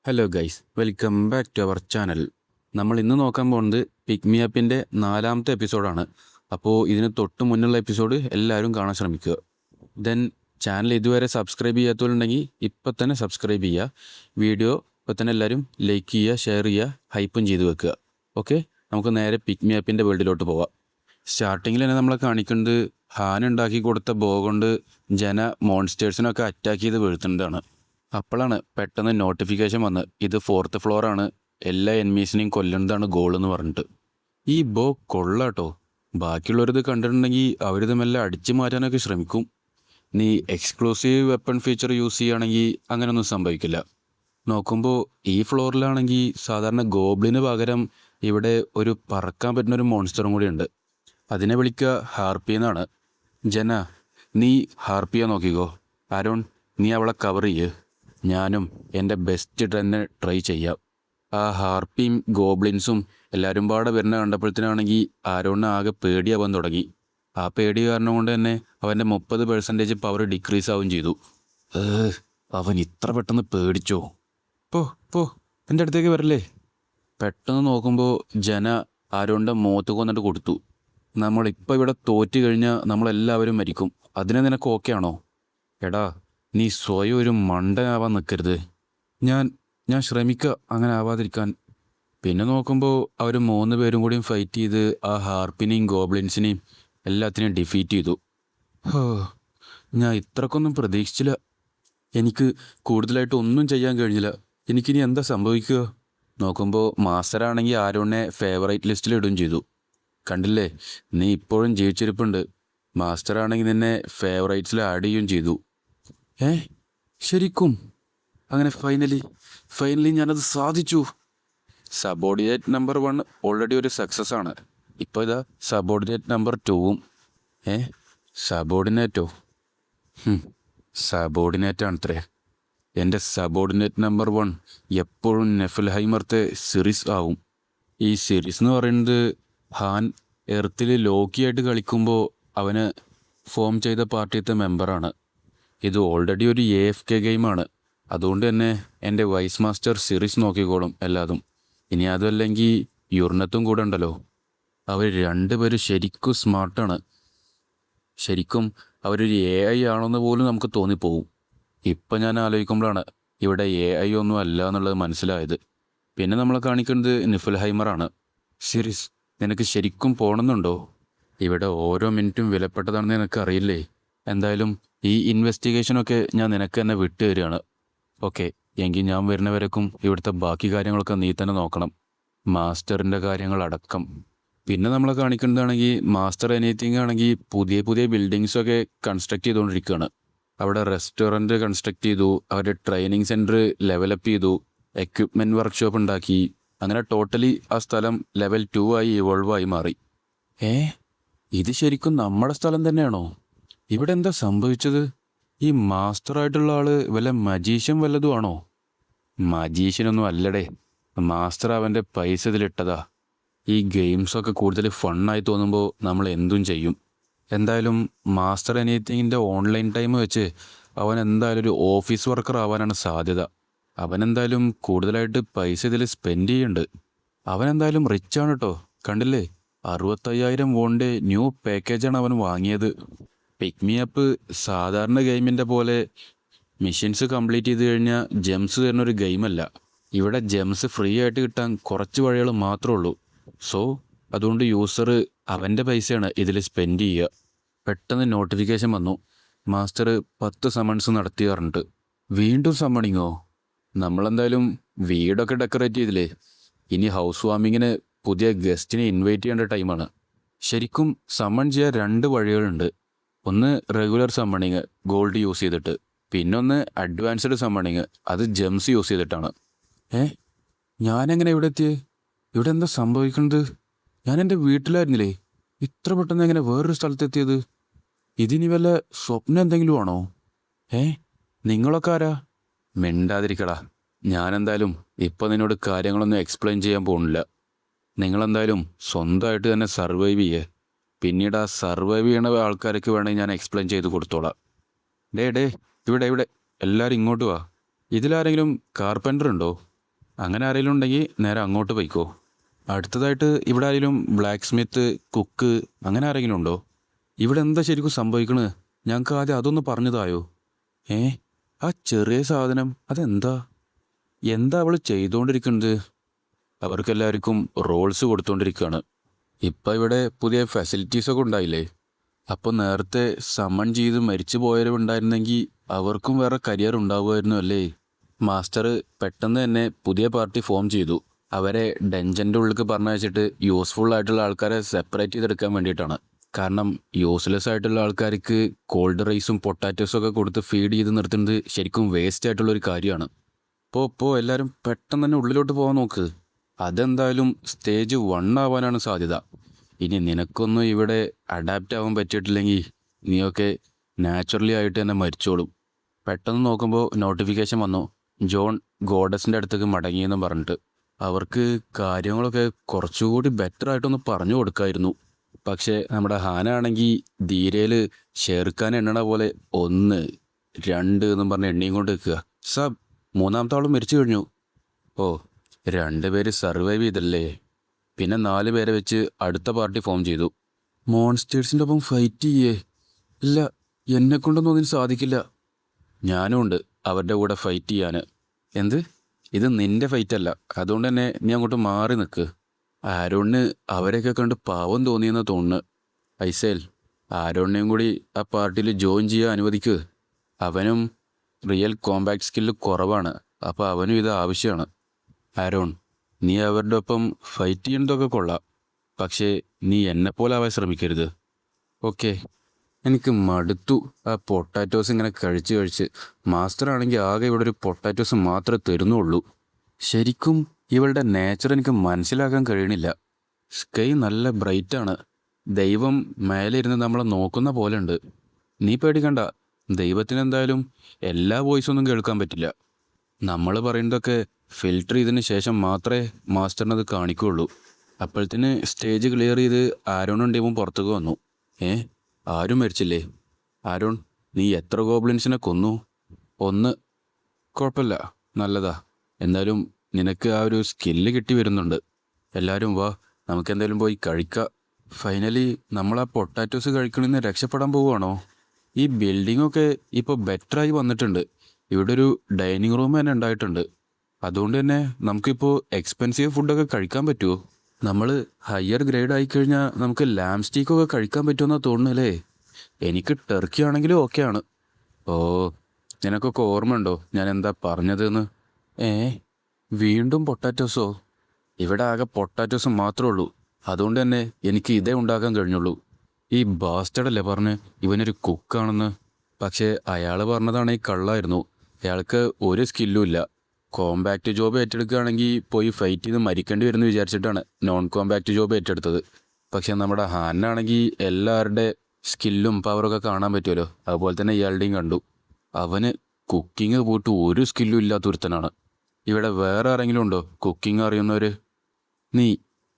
Hello guys, welcome back to our channel. നമ്മൾ ഇന്ന് നോക്കാൻ പോകുന്നത് പിഗ്മി ആപ്പിൻ്റെ 4ാമത്തെ എപ്പിസോഡാണ്. അപ്പോൾ ഇതിന് തൊട്ട് മുന്നുള്ള എപ്പിസോഡ് എല്ലാവരും കാണാൻ ശ്രമിക്കുക. ദെൻ ചാനൽ ഇതുവരെ സബ്സ്ക്രൈബ് ചെയ്യാത്തവരുണ്ടെങ്കിൽ ഇപ്പം തന്നെ സബ്സ്ക്രൈബ് ചെയ്യുക. വീഡിയോ ഇപ്പം തന്നെ എല്ലാവരും ലൈക്ക് ചെയ്യുക, ഷെയർ ചെയ്യുക, ഹൈപ്പും ചെയ്ത് വെക്കുക. ഓക്കെ, നമുക്ക് നേരെ പിഗ്മി ആപ്പിൻ്റെ വേൾഡിലോട്ട് പോവാം. സ്റ്റാർട്ടിങ്ങിൽ തന്നെ നമ്മളെ കാണിക്കുന്നത് ഹാൻ ഉണ്ടാക്കി കൊടുത്ത ബോ കൊണ്ട് മോൺസ്റ്റേഴ്സിനൊക്കെ അറ്റാക്ക് ചെയ്ത് വീഴ്ത്തുന്നതാണ്. അപ്പോഴാണ് പെട്ടെന്ന് നോട്ടിഫിക്കേഷൻ വന്ന് ഇത് 4th ഫ്ലോറാണ്, എല്ലാ എനിമീസിനെയും കൊല്ലുന്നതാണ് ഗോൾ എന്ന് പറഞ്ഞിട്ട്. ഈ ബോ കൊള്ളാട്ടോ. ബാക്കിയുള്ളവരിത് കണ്ടിട്ടുണ്ടെങ്കിൽ അവരിത് മെല്ലെ അടിച്ചു മാറ്റാനൊക്കെ ശ്രമിക്കും. നീ എക്സ്ക്ലൂസീവ് വെപ്പൺ ഫീച്ചർ യൂസ് ചെയ്യുകയാണെങ്കിൽ അങ്ങനെയൊന്നും സംഭവിക്കില്ല. നോക്കുമ്പോൾ ഈ ഫ്ലോറിലാണെങ്കിൽ സാധാരണ ഗോബ്ലിന് പകരം ഇവിടെ ഒരു പറക്കാൻ പറ്റുന്നൊരു മോൺസ്റ്ററും കൂടി ഉണ്ട്. അതിനെ വിളിക്കുക ഹാർപ്പി എന്നാണ്. നീ ഹാർപ്പിയെ നോക്കിക്കോ. ആരോൺ, നീ അവളെ കവർ ചെയ്യ്. ഞാനും എൻ്റെ ബെസ്റ്റ് തന്നെ ട്രൈ ചെയ്യാം. ആ ഹാർപ്പിയും ഗോബ്ലിൻസും എല്ലാവരും പാടെ വരുന്ന കണ്ടപ്പോഴത്തേനാണെങ്കിൽ ആരോണിന് ആകെ പേടിയാവാൻ തുടങ്ങി. ആ പേടി കാരണം കൊണ്ട് തന്നെ അവൻ്റെ 30% പവർ ഡിക്രീസ് ആവുകയും ചെയ്തു. അവൻ ഇത്ര പെട്ടെന്ന് പേടിച്ചോ? പോ എൻ്റെ അടുത്തേക്ക് വരല്ലേ. പെട്ടെന്ന് നോക്കുമ്പോൾ ആരോണിൻ്റെ മുഖത്ത് കൊന്നിട്ട് കൊടുത്തു. നമ്മളിപ്പോൾ ഇവിടെ തോറ്റു കഴിഞ്ഞാൽ നമ്മളെല്ലാവരും മരിക്കും. അതിനെ നിനക്ക് ഓക്കെ ആണോ? എടാ, നീ സ്വയം ഒരു മണ്ടനാവാൻ നിൽക്കരുത്. ഞാൻ ശ്രമിക്കുക അങ്ങനെ ആവാതിരിക്കാൻ. പിന്നെ നോക്കുമ്പോൾ അവർ 3 പേരും കൂടിയും ഫൈറ്റ് ചെയ്ത് ആ ഹാർപ്പിനെയും ഗോബ്ലിൻസിനെയും എല്ലാത്തിനെയും ഡിഫീറ്റ് ചെയ്തു. ഞാൻ ഇത്രക്കൊന്നും പ്രതീക്ഷിച്ചില്ല. എനിക്ക് കൂടുതലായിട്ട് ഒന്നും ചെയ്യാൻ കഴിഞ്ഞില്ല. എനിക്കിനി എന്താ സംഭവിക്കുക? നോക്കുമ്പോൾ മാസ്റ്ററാണെങ്കിൽ ആരോണിനെ ഫേവറേറ്റ് ലിസ്റ്റിൽ ഇടുകയും ചെയ്തു. കണ്ടില്ലേ, നീ ഇപ്പോഴും ജീവിച്ചിരിപ്പുണ്ട്. മാസ്റ്ററാണെങ്കിൽ നിന്നെ ഫേവറേറ്റ്സിൽ ആഡ് ചെയ്യുകയും ചെയ്തു. ശരിക്കും? അങ്ങനെ ഫൈനലി ഞാനത് സാധിച്ചു. സബോർഡിനേറ്റ് നമ്പർ 1 ഓൾറെഡി ഒരു സക്സസ് ആണ്. ഇപ്പോൾ ഇതാ സബോർഡിനേറ്റ് നമ്പർ 2ഉം. സബോർഡിനേറ്റോ? സബോർഡിനേറ്റാണത്രേ. എൻ്റെ സബോർഡിനേറ്റ് നമ്പർ 1 എപ്പോഴും നെഫൽഹൈമർത്തെ സിറിസ് ആവും. ഈ സിറിസ് എന്ന് പറയുന്നത് ഹാൻ എർത്തിൽ ലോക്കിയായിട്ട് കളിക്കുമ്പോൾ അവന് ഫോം ചെയ്ത പാർട്ടിയത്തെ മെമ്പറാണ്. ഇത് ഓൾറെഡി ഒരു AFK ഗെയിമാണ്. അതുകൊണ്ട് തന്നെ എൻ്റെ വൈസ് മാസ്റ്റർ സിറിസ് നോക്കിക്കോളും എല്ലാതും. ഇനി അതല്ലെങ്കിൽ യുർനത്തും കൂടെ ഉണ്ടല്ലോ. അവർ 2 പേരും ശരിക്കും സ്മാർട്ടാണ്. ശരിക്കും അവരൊരു AI ആണെന്ന് പോലും നമുക്ക് തോന്നിപ്പോവും. ഇപ്പം ഞാൻ ആലോചിക്കുമ്പോഴാണ് ഇവിടെ AI ഒന്നും അല്ല എന്നുള്ളത് മനസ്സിലായത്. പിന്നെ നമ്മളെ കാണിക്കുന്നത് നിഫൽഹൈമറാണ്. സിറിസ്, നിനക്ക് ശരിക്കും പോകണമെന്നുണ്ടോ? ഇവിടെ ഓരോ മിനിറ്റും വിലപ്പെട്ടതാണെന്ന് നിനക്ക് അറിയില്ലേ? എന്തായാലും ഈ ഇൻവെസ്റ്റിഗേഷനൊക്കെ ഞാൻ നിനക്ക് തന്നെ വിട്ടു തരികയാണ്. ഓക്കെ, എങ്കിൽ ഞാൻ വരുന്നവരേക്കും ഇവിടുത്തെ ബാക്കി കാര്യങ്ങളൊക്കെ നീ തന്നെ നോക്കണം, മാസ്റ്ററിൻ്റെ കാര്യങ്ങളടക്കം. പിന്നെ നമ്മളെ കാണിക്കുന്നതാണെങ്കിൽ മാസ്റ്റർ എനിത്തിങ് ആണെങ്കിൽ പുതിയ ബിൽഡിങ്സൊക്കെ കൺസ്ട്രക്ട് ചെയ്തുകൊണ്ടിരിക്കുകയാണ്. അവിടെ റെസ്റ്റോറൻറ്റ് കൺസ്ട്രക്ട് ചെയ്തു, അവരുടെ ട്രെയിനിങ് സെൻറ്റർ ലെവലപ്പ് ചെയ്തു, എക്വിപ്മെൻറ്റ് വർക്ക്ഷോപ്പ് ഉണ്ടാക്കി. അങ്ങനെ ടോട്ടലി ആ സ്ഥലം ലെവൽ 2 ആയി ഇവോൾവ് ആയി മാറി. ഇത് ശരിക്കും നമ്മുടെ സ്ഥലം തന്നെയാണോ? ഇവിടെ എന്താ സംഭവിച്ചത്? ഈ മാസ്റ്ററായിട്ടുള്ള ആള് വല്ല മജീഷ്യൻ വല്ലതും ആണോ? മജീഷ്യനൊന്നും അല്ലടേ, മാസ്റ്റർ അവൻ്റെ പൈസ ഇതിലിട്ടതാ. ഈ ഗെയിംസൊക്കെ കൂടുതൽ ഫണ്ണായി തോന്നുമ്പോൾ നമ്മൾ എന്തും ചെയ്യും. എന്തായാലും മാസ്റ്റർ എനിത്തിങ്ങിൻ്റെ ഓൺലൈൻ ടൈം വെച്ച് അവൻ എന്തായാലും ഒരു ഓഫീസ് വർക്കർ ആവാനാണ് സാധ്യത. അവനെന്തായാലും കൂടുതലായിട്ട് പൈസ ഇതിൽ സ്പെൻഡ് ചെയ്യുന്നുണ്ട്. അവനെന്തായാലും റിച്ചാണ് കേട്ടോ. കണ്ടില്ലേ, 65,000 വോണിൻ്റെ ന്യൂ പാക്കേജാണ് അവൻ വാങ്ങിയത്. പിഗ്മി ആപ്പ് സാധാരണ ഗെയിമിൻ്റെ പോലെ മിഷൻസ് കംപ്ലീറ്റ് ചെയ്ത് കഴിഞ്ഞാൽ ജെംസ് തരുന്നൊരു ഗെയിമല്ല. ഇവിടെ ജെംസ് ഫ്രീ ആയിട്ട് കിട്ടാൻ കുറച്ച് വഴികൾ മാത്രമേ ഉള്ളൂ. സോ അതുകൊണ്ട് യൂസർ അവൻ്റെ പൈസയാണ് ഇതിൽ സ്പെൻഡ് ചെയ്യുക. പെട്ടെന്ന് നോട്ടിഫിക്കേഷൻ വന്നു, മാസ്റ്റർ 10 സമൺസ് നടത്തി പറഞ്ഞിട്ട്. വീണ്ടും സമ്മണിങ്ങോ? നമ്മളെന്തായാലും വീടൊക്കെ ഡെക്കറേറ്റ് ചെയ്തില്ലേ. ഇനി ഹൗസ് വാമിങ്ങിന് പുതിയ ഗസ്റ്റിനെ ഇൻവൈറ്റ് ചെയ്യേണ്ട ടൈമാണ്. ശരിക്കും സമ്മൺ ചെയ്യാൻ 2 വഴികളുണ്ട്. ഒന്ന് റെഗുലർ സമ്മണിങ് ഗോൾഡ് യൂസ് ചെയ്തിട്ട്, പിന്നൊന്ന് അഡ്വാൻസ്ഡ് സമ്മണിങ്, അത് ജെംസ് യൂസ് ചെയ്തിട്ടാണ്. ഞാനെങ്ങനെ ഇവിടെ എത്തിയേ? ഇവിടെ എന്താ സംഭവിക്കുന്നത്? ഞാൻ എൻ്റെ വീട്ടിലായിരുന്നില്ലേ. ഇത്ര പെട്ടെന്ന് എങ്ങനെ വേറൊരു സ്ഥലത്തെത്തിയത്? ഇതിനി വല്ല സ്വപ്നം എന്തെങ്കിലും ആണോ? നിങ്ങളൊക്കെ ആരാ? മിണ്ടാതിരിക്കടാ. ഞാനെന്തായാലും ഇപ്പം നിന്നോട് കാര്യങ്ങളൊന്നും എക്സ്പ്ലെയിൻ ചെയ്യാൻ പോകുന്നില്ല. നിങ്ങളെന്തായാലും സ്വന്തമായിട്ട് തന്നെ സർവൈവ് ചെയ്യേ. പിന്നീട് ആ സർവൈവ് ചെയ്യണ ആൾക്കാർക്ക് വേണമെങ്കിൽ ഞാൻ എക്സ്പ്ലെയിൻ ചെയ്ത് കൊടുത്തോളാം. ഡേ ഇവിടെ എല്ലാവരും ഇങ്ങോട്ട് വാ. ഇതിലാരെങ്കിലും കാർപ്പൻ്റർ ഉണ്ടോ? അങ്ങനെ ആരെങ്കിലും ഉണ്ടെങ്കിൽ നേരെ അങ്ങോട്ട് പോയിക്കോ. അടുത്തതായിട്ട് ഇവിടെ ആരെങ്കിലും ബ്ലാക്ക് സ്മിത്ത്, കുക്ക് അങ്ങനെ ആരെങ്കിലും ഉണ്ടോ? ഇവിടെ എന്താ ശരിക്കും സംഭവിക്കണത്? ഞങ്ങൾക്ക് ആദ്യം അതൊന്ന് പറഞ്ഞതായോ? ഏ ആ ചെറിയ സാധനം അതെന്താ? എന്താ അവൾ ചെയ്തുകൊണ്ടിരിക്കുന്നത്? അവർക്കെല്ലാവർക്കും റോൾസ് കൊടുത്തുകൊണ്ടിരിക്കുകയാണ്. ഇപ്പം ഇവിടെ പുതിയ ഫെസിലിറ്റീസൊക്കെ ഉണ്ടായില്ലേ? അപ്പോൾ നേരത്തെ സമൺ ചെയ്ത് മരിച്ചു പോയവരുണ്ടായിരുന്നെങ്കിൽ അവർക്കും വേറെ കരിയർ ഉണ്ടാവുമായിരുന്നു അല്ലേ? മാസ്റ്റർ പെട്ടെന്ന് തന്നെ പുതിയ പാർട്ടി ഫോം ചെയ്തു. അവരെ ഡെഞ്ചൻ്റെ ഉള്ളിലേക്ക് പറഞ്ഞയച്ചിട്ട് യൂസ്ഫുൾ ആയിട്ടുള്ള ആൾക്കാരെ സെപ്പറേറ്റ് ചെയ്തെടുക്കാൻ വേണ്ടിയിട്ടാണ്. കാരണം യൂസ്ലെസ് ആയിട്ടുള്ള ആൾക്കാർക്ക് കോൾഡ് റൈസും പൊട്ടാറ്റോസും ഒക്കെ കൊടുത്ത് ഫീഡ് ചെയ്ത് നിർത്തുന്നത് ശരിക്കും വേസ്റ്റ് ആയിട്ടുള്ളൊരു കാര്യമാണ്. ഇപ്പോൾ എല്ലാവരും പെട്ടെന്ന് തന്നെ ഉള്ളിലോട്ട് പോകാൻ നോക്ക്. അതെന്തായാലും സ്റ്റേജ് 1 ആവാനാണ് സാധ്യത. ഇനി നിനക്കൊന്നും ഇവിടെ അഡാപ്റ്റ് ആവാൻ പറ്റിയിട്ടില്ലെങ്കിൽ നീയൊക്കെ നാച്ചുറലി ആയിട്ട് തന്നെ മരിച്ചോളും. പെട്ടെന്ന് നോക്കുമ്പോൾ നോട്ടിഫിക്കേഷൻ വന്നു, ജോൺ ഗോഡസിൻ്റെ അടുത്തേക്ക് മടങ്ങിയെന്ന് പറഞ്ഞിട്ട്. അവർക്ക് കാര്യങ്ങളൊക്കെ കുറച്ചുകൂടി ബെറ്റർ ആയിട്ടൊന്ന് പറഞ്ഞു കൊടുക്കായിരുന്നു. പക്ഷേ നമ്മുടെ ഹാനാണെങ്കിൽ ധീരയിൽ ഷെയർഖാൻ എണ്ണണ പോലെ 1, 2 എന്നും പറഞ്ഞ് എണ്ണിയും കൊണ്ട് നിൽക്കുക. സബ് 3ാമത്തെ ആളും മരിച്ചു കഴിഞ്ഞു. ഓ 2 പേര് സർവൈവ് ചെയ്തല്ലേ? പിന്നെ 4 പേരെ വെച്ച് അടുത്ത പാർട്ടി ഫോം ചെയ്തു. മോൺസ്റ്റേഴ്സിൻ്റെ ഒപ്പം ഫൈറ്റ് ചെയ്യേ? ഇല്ല, എന്നെക്കൊണ്ടൊന്നും അതിന് സാധിക്കില്ല. ഞാനും ഉണ്ട് അവരുടെ കൂടെ ഫൈറ്റ് ചെയ്യാൻ. എന്ത്? ഇത് നിൻ്റെ ഫൈറ്റല്ല, അതുകൊണ്ട് തന്നെ നീ അങ്ങോട്ട് മാറി നിൽക്ക്. ആരോണിന് അവരെയൊക്കെ കണ്ട് പാവം തോന്നിയെന്ന് തോന്നുന്നു. ഐസേൽ, ആരോണിനെയും കൂടി ആ പാർട്ടിയിൽ ജോയിൻ ചെയ്യാൻ അനുവദിക്ക്. അവനും റിയൽ കോമ്പാക്ട് സ്കില്ല് കുറവാണ്, അപ്പോൾ അവനും ഇത് ആവശ്യമാണ്. ആരോൺ, നീ അവരുടെ ഒപ്പം ഫൈറ്റ് ചെയ്യുന്നതൊക്കെ കൊള്ളാം, പക്ഷേ നീ എന്നെപ്പോലെ ആവാൻ ശ്രമിക്കരുത്. ഓക്കെ, എനിക്ക് മടുത്തു ആ പൊട്ടാറ്റോസ് ഇങ്ങനെ കഴിച്ച്. മാസ്റ്ററാണെങ്കിൽ ആകെ ഇവിടെ ഒരു പൊട്ടാറ്റോസ് മാത്രമേ തരുന്നുള്ളൂ. ശരിക്കും ഇവളുടെ നേച്ചർ എനിക്ക് മനസ്സിലാക്കാൻ കഴിയണില്ല. സ്കൈ നല്ല ബ്രൈറ്റാണ്. ദൈവം മേലെ ഇരുന്ന് നമ്മളെ നോക്കുന്ന പോലെ ഉണ്ട്. നീ പേടിക്കണ്ട, ദൈവത്തിനെന്തായാലും എല്ലാ വോയിസൊന്നും കേൾക്കാൻ പറ്റില്ല. നമ്മൾ പറയുന്നതൊക്കെ ഫിൽട്ടർ ചെയ്തതിന് ശേഷം മാത്രമേ മാസ്റ്ററിനത് കാണിക്കുകയുള്ളൂ. അപ്പോഴത്തേന് സ്റ്റേജ് ക്ലിയർ ചെയ്ത് ആരോണും ടീമും പുറത്തേക്ക് വന്നു. ആരും മരിച്ചില്ലേ? ആരോൺ, നീ എത്ര ഗോബ്ലിൻസിനെ കൊന്നു? 1. കുഴപ്പമില്ല, നല്ലതാ. എന്നാലും നിനക്ക് ആ ഒരു സ്കില്ല് കിട്ടി വരുന്നുണ്ട്. എല്ലാവരും വാ, നമുക്കെന്തായാലും പോയി കഴിക്കാം. ഫൈനലി നമ്മൾ ആ പൊട്ടാറ്റോസ് കഴിക്കണമെന്ന് രക്ഷപ്പെടാൻ പോവുകയാണോ? ഈ ബിൽഡിങ്ങൊക്കെ ഇപ്പോൾ ബെറ്ററായി വന്നിട്ടുണ്ട്. ഇവിടെ ഒരു ഡൈനിങ് റൂം തന്നെ ഉണ്ടായിട്ടുണ്ട്. അതുകൊണ്ട് തന്നെ നമുക്കിപ്പോൾ എക്സ്പെൻസീവ് ഫുഡൊക്കെ കഴിക്കാൻ പറ്റുമോ? നമ്മൾ ഹയർ ഗ്രേഡ് ആയിക്കഴിഞ്ഞാൽ നമുക്ക് ലാം സ്റ്റീക്കൊക്കെ കഴിക്കാൻ പറ്റുമെന്നാണ് തോന്നുന്നല്ലേ? എനിക്ക് ടർക്കി ആണെങ്കിലും ഓക്കെയാണ്. ഓ, നിനക്കൊക്കെ ഓർമ്മയുണ്ടോ ഞാൻ എന്താ പറഞ്ഞതെന്ന്? വീണ്ടും പൊട്ടാറ്റോസോ? ഇവിടെ ആകെ പൊട്ടാറ്റോസ് മാത്രമേ ഉള്ളൂ. അതുകൊണ്ട് തന്നെ എനിക്ക് ഇതേ ഉണ്ടാക്കാൻ കഴിഞ്ഞുള്ളൂ. ഈ ബാസ്റ്റഡല്ലേ പറഞ്ഞ് ഇവനൊരു കുക്കാണെന്ന്? പക്ഷേ അയാൾ പറഞ്ഞതാണ് ഈ കള്ളായിരുന്നു. അയാൾക്ക് ഒരു സ്കില്ലും ഇല്ല. കോമ്പാക്റ്റ് ജോബ് ഏറ്റെടുക്കുകയാണെങ്കിൽ പോയി ഫൈറ്റ് ചെയ്ത് മരിക്കേണ്ടി വരുമെന്ന് വിചാരിച്ചിട്ടാണ് നോൺ കോമ്പാക്റ്റ് ജോബ് ഏറ്റെടുത്തത്. പക്ഷേ നമ്മുടെ ഹാനാണെങ്കിൽ എല്ലാവരുടെ സ്കില്ലും പവറൊക്കെ കാണാൻ പറ്റുമല്ലോ, അതുപോലെ തന്നെ ഇയാളുടെയും കണ്ടു. അവന് കുക്കിങ് പോയിട്ട് ഒരു സ്കില്ലും ഇല്ലാത്ത ഒരുത്തനാണ്. ഇവിടെ വേറെ ആരെങ്കിലും ഉണ്ടോ കുക്കിംഗ് അറിയുന്നവർ?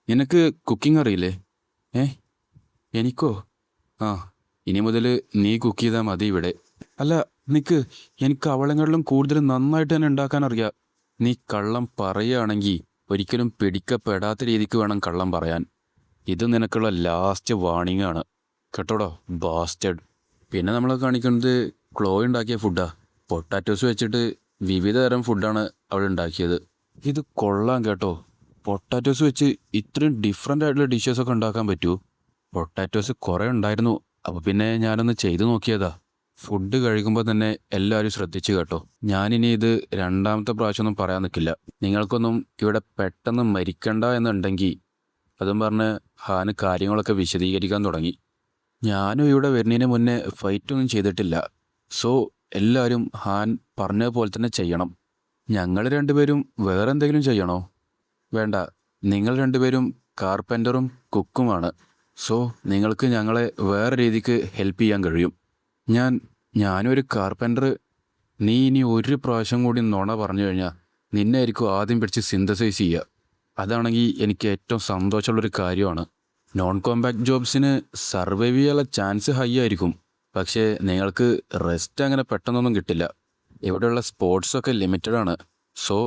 നിനക്ക് കുക്കിംഗ് അറിയില്ലേ? എനിക്കോ? ഇനി മുതൽ നീ കുക്ക് ചെയ്താൽ മതി ഇവിടെ. അല്ല നിക്ക്, എനിക്ക് അവളെക്കാളിലും കൂടുതൽ നന്നായിട്ട് തന്നെ ഉണ്ടാക്കാൻ അറിയാം. നീ കള്ളം പറയുകയാണെങ്കിൽ ഒരിക്കലും പിടിക്കപ്പെടാത്ത രീതിക്ക് വേണം കള്ളം പറയാൻ. ഇത് നിനക്കുള്ള ലാസ്റ്റ് വാണിംഗ് ആണ് കേട്ടോടോ, ബാസ്റ്റഡ്. പിന്നെ നമ്മൾ കാണിക്കുന്നത് ക്ലോ ഉണ്ടാക്കിയ ഫുഡാ. പൊട്ടാറ്റോസ് വെച്ചിട്ട് വിവിധ തരം ഫുഡാണ് അവൾ ഉണ്ടാക്കിയത്. ഇത് കൊള്ളാം കേട്ടോ. പൊട്ടാറ്റോസ് വെച്ച് ഇത്രയും ഡിഫറെൻ്റ് ആയിട്ടുള്ള ഡിഷസൊക്കെ ഉണ്ടാക്കാൻ പറ്റുമോ? പൊട്ടാറ്റോസ് കുറേ ഉണ്ടായിരുന്നു, അപ്പോൾ പിന്നെ ഞാനൊന്ന് ചെയ്തു നോക്കിയതാ. ഫുഡ് കഴിക്കുമ്പോൾ തന്നെ എല്ലാവരും ശ്രദ്ധിച്ചു കേട്ടോ. ഞാനിനി ഇത് 2ാമത്തെ പ്രാവശ്യമൊന്നും പറയാൻ നിൽക്കില്ല. നിങ്ങൾക്കൊന്നും ഇവിടെ പെട്ടെന്ന് മരിക്കണ്ട എന്നുണ്ടെങ്കിൽ അതും പറഞ്ഞ് ഹാന് കാര്യങ്ങളൊക്കെ വിശദീകരിക്കാൻ തുടങ്ങി. ഞാനും ഇവിടെ വരുന്നതിന് മുന്നേ ഫൈറ്റൊന്നും ചെയ്തിട്ടില്ല. സോ എല്ലാവരും ഹാൻ പറഞ്ഞ പോലെ തന്നെ ചെയ്യണം. ഞങ്ങൾ 2 പേരും വേറെ എന്തെങ്കിലും ചെയ്യണോ? വേണ്ട, നിങ്ങൾ 2 പേരും കാർപ്പൻ്ററും കുക്കുമാണ്. സോ നിങ്ങൾക്ക് ഞങ്ങളെ വേറെ രീതിക്ക് ഹെൽപ്പ് ചെയ്യാൻ കഴിയും. ഞാനൊരു കാർപ്പൻ്റർ. നീ ഇനി ഒരു പ്രാവശ്യം കൂടി നുണ പറഞ്ഞു കഴിഞ്ഞാൽ നിന്നെ ആയിരിക്കും ആദ്യം പിടിച്ച് സിന്തസൈസ് ചെയ്യുക. അതാണെങ്കിൽ എനിക്ക് ഏറ്റവും സന്തോഷമുള്ളൊരു കാര്യമാണ്. നോൺ കോമ്പാക്ട് ജോബ്സിന് സർവൈവ് ചെയ്യാനുള്ള ചാൻസ് ഹൈ ആയിരിക്കും, പക്ഷേ നിങ്ങൾക്ക് റെസ്റ്റ് അങ്ങനെ പെട്ടെന്നൊന്നും കിട്ടില്ല. ഇവിടെയുള്ള സ്പോർട്സൊക്കെ ലിമിറ്റഡ് ആണ്. സോ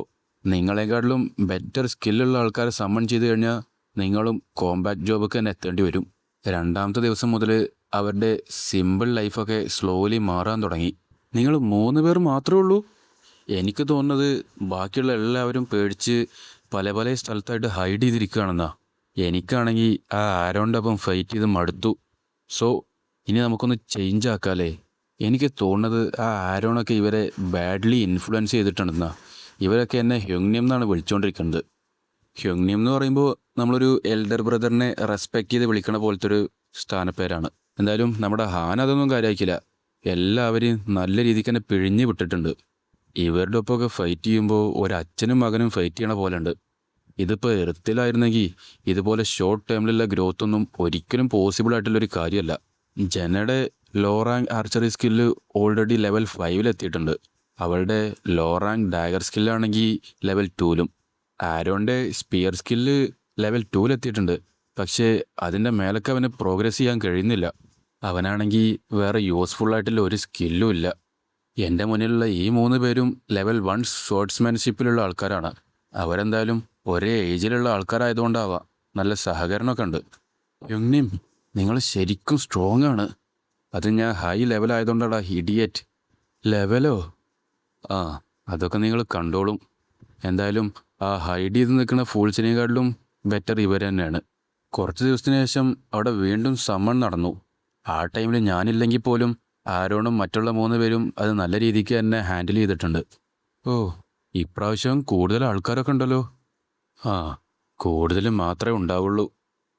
നിങ്ങളെക്കാട്ടിലും ബെറ്റർ സ്കില്ലുള്ള ആൾക്കാരെ സമ്മൺ ചെയ്ത് കഴിഞ്ഞാൽ നിങ്ങളും കോമ്പാക്ട് ജോബൊക്കെ തന്നെ എത്തേണ്ടി വരും. രണ്ടാമത്തെ ദിവസം മുതൽ അവരുടെ സിമ്പിൾ ലൈഫൊക്കെ സ്ലോലി മാറാൻ തുടങ്ങി. നിങ്ങൾ 3 പേർ മാത്രമേ ഉള്ളൂ? എനിക്ക് തോന്നുന്നത് ബാക്കിയുള്ള എല്ലാവരും പേടിച്ച് പല പല സ്ഥലത്തായിട്ട് ഹൈഡ് ചെയ്തിരിക്കുകയാണെന്നാ. എനിക്കാണെങ്കിൽ ആ ആരോൻ്റെ ഒപ്പം ഫൈറ്റ് ചെയ്ത് മടുത്തു. സോ ഇനി നമുക്കൊന്ന് ചേഞ്ച് ആക്കാമല്ലേ? എനിക്ക് തോന്നുന്നത് ആ ആരോണൊക്കെ ഇവരെ ബാഡ്ലി ഇൻഫ്ലുവൻസ് ചെയ്തിട്ടുണ്ടെന്നാ. ഇവരൊക്കെ എന്നെ ഹ്യുങ്ന്യം എന്നാണ് വിളിച്ചുകൊണ്ടിരിക്കുന്നത്. ഹ്യുങ്ന്യം എന്ന് പറയുമ്പോൾ നമ്മളൊരു എൽഡർ ബ്രദറിനെ റെസ്പെക്റ്റ് ചെയ്ത് വിളിക്കണ പോലത്തെ ഒരു സ്ഥാനപ്പേരാണ്. എന്തായാലും നമ്മുടെ ഹാൻ അതൊന്നും കാര്യമാക്കില്ല. എല്ലാവരെയും നല്ല രീതിക്ക് തന്നെ പിഴിഞ്ഞ് വിട്ടിട്ടുണ്ട്. ഇവരുടെ ഒപ്പമൊക്കെ ഫൈറ്റ് ചെയ്യുമ്പോൾ ഒരച്ഛനും മകനും ഫൈറ്റ് ചെയ്യണ പോലെ ഉണ്ട്. ഇതിപ്പോൾ എർത്തിലായിരുന്നെങ്കിൽ ഇതുപോലെ ഷോർട്ട് ടേമിലുള്ള ഗ്രോത്ത് ഒന്നും ഒരിക്കലും പോസിബിൾ ആയിട്ടുള്ളൊരു കാര്യമല്ല. ജനയുടെ low rank archery skill already level 5 അവളുടെ ലോ റാങ്ക് ഡാഗർ സ്കില്ലാണെങ്കിൽ ലെവൽ 2 ആരോൻ്റെ സ്പിയർ സ്കില്ല് ലെവൽ 2 പക്ഷേ അതിൻ്റെ മേലൊക്കെ അവന് പ്രോഗ്രസ് ചെയ്യാൻ കഴിയുന്നില്ല. അവനാണെങ്കിൽ വേറെ യൂസ്ഫുള്ളായിട്ടുള്ള ഒരു സ്കില്ലും ഇല്ല. എൻ്റെ മുന്നിലുള്ള ഈ 3 പേരും ലെവൽ 1 സ്പോർട്സ്മാൻഷിപ്പിലുള്ള ആൾക്കാരാണ്. അവരെന്തായാലും ഒരേ ഏജിലുള്ള ആൾക്കാരായതുകൊണ്ടാവാം നല്ല സഹകരണമൊക്കെ ഉണ്ട്. യുങ്നിം, നിങ്ങൾ ശരിക്കും സ്ട്രോങ് ആണ്. അത് ഞാൻ ഹൈ ലെവലായതുകൊണ്ടാടാ ഇഡിയറ്റ്. ലെവലോ? ആ, അതൊക്കെ നിങ്ങൾ കണ്ടോളും. എന്തായാലും ആ ഹൈഡ് ചെയ്ത് നിൽക്കുന്ന ഫൂൾസിനെക്കാട്ടിലും ബെറ്റർ ഇവർ തന്നെയാണ്. കുറച്ച് ദിവസത്തിന് ശേഷം അവിടെ വീണ്ടും സമ്മൺ നടന്നു. ആ ടൈമിൽ ഞാനില്ലെങ്കിൽ പോലും ആരോണും മറ്റുള്ള 3 പേരും അത് നല്ല രീതിക്ക് തന്നെ ഹാൻഡിൽ ചെയ്തിട്ടുണ്ട്. ഓ, ഇപ്രാവശ്യം കൂടുതൽ ആൾക്കാരൊക്കെ ഉണ്ടല്ലോ. ആ, കൂടുതൽ മാത്രമേ ഉണ്ടാവുള്ളൂ.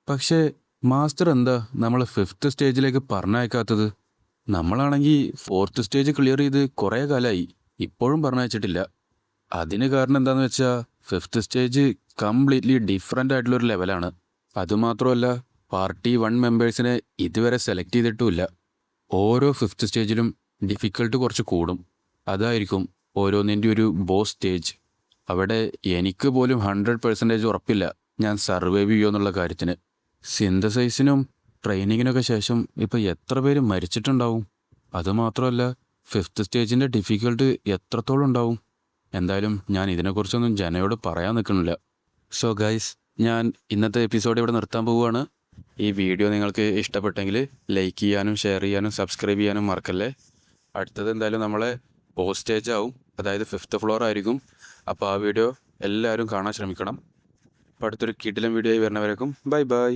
പക്ഷേ മാസ്റ്റർ എന്താ നമ്മളെ 5th സ്റ്റേജിലേക്ക് പറഞ്ഞയക്കാത്തത്? നമ്മളാണെങ്കിൽ 4th സ്റ്റേജ് ക്ലിയർ ചെയ്ത് കുറേ കാലമായി, ഇപ്പോഴും പറഞ്ഞയച്ചിട്ടില്ല. അതിന് കാരണം എന്താണെന്ന് വെച്ചാൽ 5th സ്റ്റേജ് കംപ്ലീറ്റ്ലി ഡിഫറെൻ്റ് ആയിട്ടുള്ളൊരു ലെവലാണ്. അതുമാത്രമല്ല, പാർട്ടി 1 മെമ്പേഴ്സിനെ ഇതുവരെ സെലക്ട് ചെയ്തിട്ടുമില്ല. ഓരോ 5th സ്റ്റേജിലും ഡിഫിക്കൽട്ട് കുറച്ച് കൂടും. അതായിരിക്കും ഓരോന്നിൻ്റെ ഒരു ബോസ് സ്റ്റേജ്. അവിടെ എനിക്ക് പോലും 100% ഉറപ്പില്ല ഞാൻ സർവൈവ് ചെയ്യുമോ എന്നുള്ള കാര്യത്തിന്. സിന്തസൈസിനും ട്രെയിനിങ്ങിനൊക്കെ ശേഷം ഇപ്പോൾ എത്ര പേര് മരിച്ചിട്ടുണ്ടാവും? അതുമാത്രമല്ല, 5th സ്റ്റേജിൻ്റെ ഡിഫിക്കൽട്ട് എത്രത്തോളം ഉണ്ടാവും? എന്തായാലും ഞാൻ ഇതിനെക്കുറിച്ചൊന്നും ജനയോട് പറയാൻ നിൽക്കുന്നില്ല. സോ ഗൈസ്, ഞാൻ ഇന്നത്തെ എപ്പിസോഡ് ഇവിടെ നിർത്താൻ പോവുകയാണ്. ഈ വീഡിയോ നിങ്ങൾക്ക് ഇഷ്ടപ്പെട്ടെങ്കിൽ ലൈക്ക് ചെയ്യാനും ഷെയർ ചെയ്യാനും സബ്സ്ക്രൈബ് ചെയ്യാനും മറക്കല്ലേ. അടുത്തത് എന്തായാലും നമ്മളെ ബോസ് സ്റ്റേജ് ആവും, അതായത് 5th ഫ്ലോർ ആയിരിക്കും. അപ്പോൾ ആ വീഡിയോ എല്ലാവരും കാണാൻ ശ്രമിക്കണം. അപ്പോൾ അടുത്തൊരു കിടിലൻ വീഡിയോ ആയി വരുന്നവരേക്കും ബൈ ബൈ.